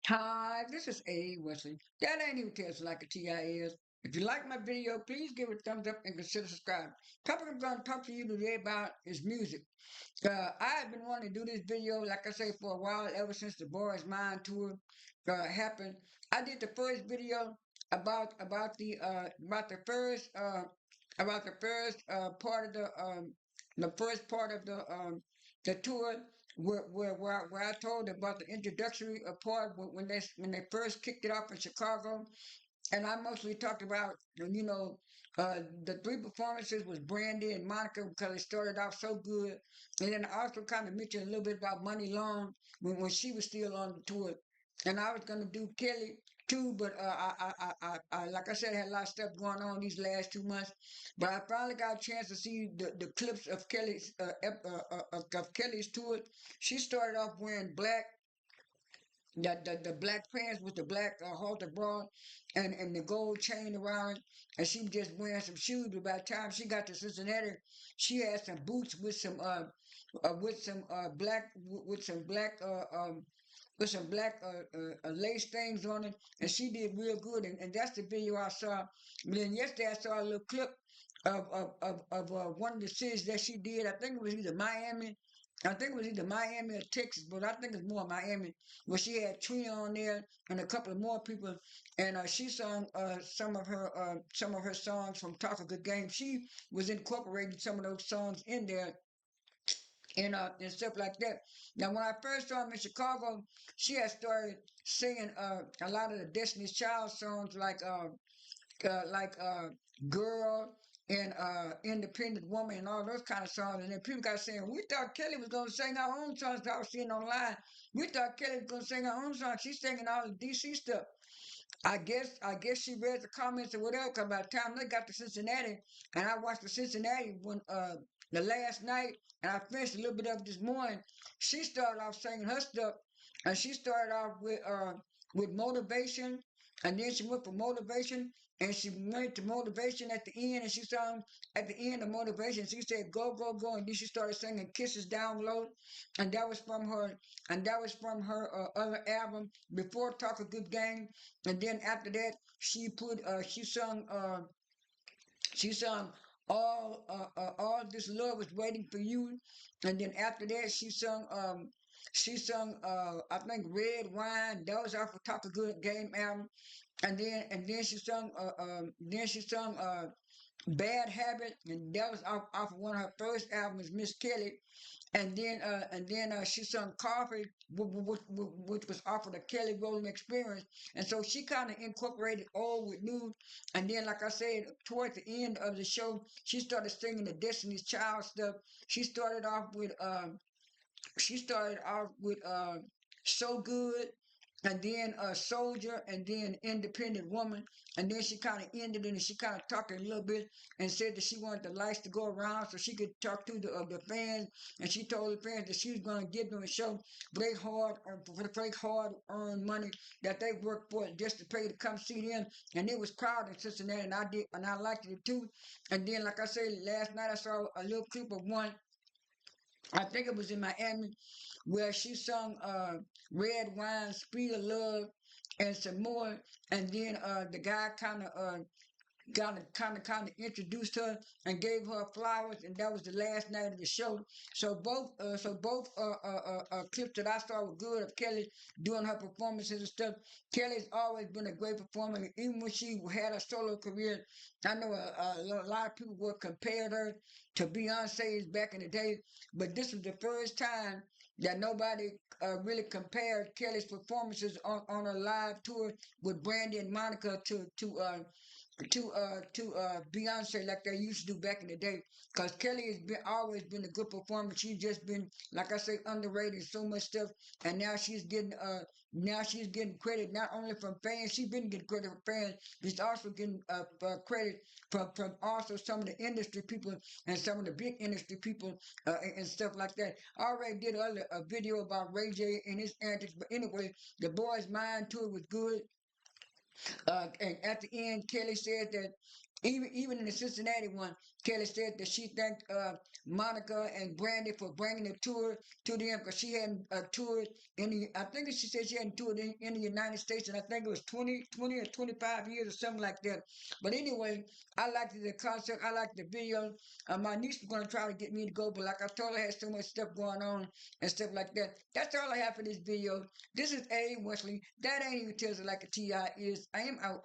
Hi, this is A. Wesley. That ain't even tells like a TI is. If you like my video, please give it a thumbs up and consider subscribing. Topic I'm going to talk to you today about is music. I've been wanting to do this video, like I say, for a while, ever since the Boys Mind tour happened. I did the first video about the first part of the first part of the tour where I told about the introductory part when they first kicked it off in Chicago, and I mostly talked about the three performances was Brandy and Monica because it started off so good, and then I also kind of mentioned a little bit about Money Long when she was still on the tour, and I was gonna do Kelly too, but like I said, I had a lot of stuff going on these last 2 months, but I finally got a chance to see the clips of of Kelly's tour. She started off wearing black the black pants with the black halter bra and the gold chain around it, and she was just wearing some shoes. But by the time she got to Cincinnati, she had some boots with some black lace things on it, and she did real good. And that's the video I saw. And then yesterday I saw a little clip of one of the cities that she did. I think it was either Miami. I think it was either Miami or Texas, but I think it's more Miami, where she had Trina on there and a couple of more people, and she sung some of her songs from Talk a Good Game. She was incorporating some of those songs in there and stuff like that. Now, when I first saw her in Chicago, she had started singing a lot of the Destiny's Child songs like Girl and Independent Woman and all those kind of songs. And then people got saying, we thought Kelly was going to sing her own songs. I was seeing online. We thought Kelly was going to sing her own songs. She's singing all the DC stuff. I guess she read the comments or whatever. Cause by the time they got to Cincinnati, and I watched the Cincinnati one the last night, and I finished a little bit of it this morning. She started off singing her stuff, and she started off with motivation, and then she went for motivation, and she went to motivation at the end, and she sung at the end of motivation. She said, "Go, go, go," and then she started singing "Kisses Down Low," and that was from her other album before "Talk a Good Game." And then after that, she sung all this love is waiting for you. And then after that, she sung I think Red Wine. That was off of Talk a Good Game album. And then she sung Bad Habit, and that was off of one of her first albums, Miss Kelly. And then she sung Coffee, which was off of the Kelly Rowland Experience. And so she kind of incorporated old with new. And then, like I said, towards the end of the show, she started singing the Destiny's Child stuff. She started off with So Good, and then a Soldier, and then Independent Woman, and then she kind of ended it, and she kind of talked a little bit and said that she wanted the lights to go around so she could talk to the fans, and she told the fans that she was going to give them a show for the hard earned money that they worked for just to pay to come see them, and it was crowded in Cincinnati, and I liked it too. And then, like I said, last night I saw a little clip of one. I think it was in Miami where she sung Red Wine, Speed of Love, and some more. And then the guy kind of introduced her and gave her flowers, and that was the last night of the show. So both clips that I saw were good of Kelly doing her performances and stuff. Kelly's always been a great performer, even when she had a solo career. I know a lot of people would compare her to Beyonce's back in the day, but this was the first time that nobody really compared Kelly's performances on a live tour with Brandy and Monica to Beyonce like they used to do back in the day. Cause Kelly has been always been a good performer. She's just been, like I say, underrated so much stuff, and now she's getting credit not only from fans. She's been getting credit from fans. She's also getting credit from also some of the industry people and some of the big industry people and stuff like that. I already did a video about Ray J and his antics, but anyway, the Boys Mind tour was good. And at the end, Kelly said that Even in the Cincinnati one, Kelly said that she thanked Monica and Brandy for bringing the tour to them because she hadn't toured in the. I think that she said she hadn't toured in the United States, and I think it was 20 or 25 years or something like that. But anyway, I liked the concert. I liked the video. My niece was going to try to get me to go, but like I told her, I had so much stuff going on and stuff like that. That's all I have for this video. This is A. Wesley. That ain't even tells it like a Ti is. I am out.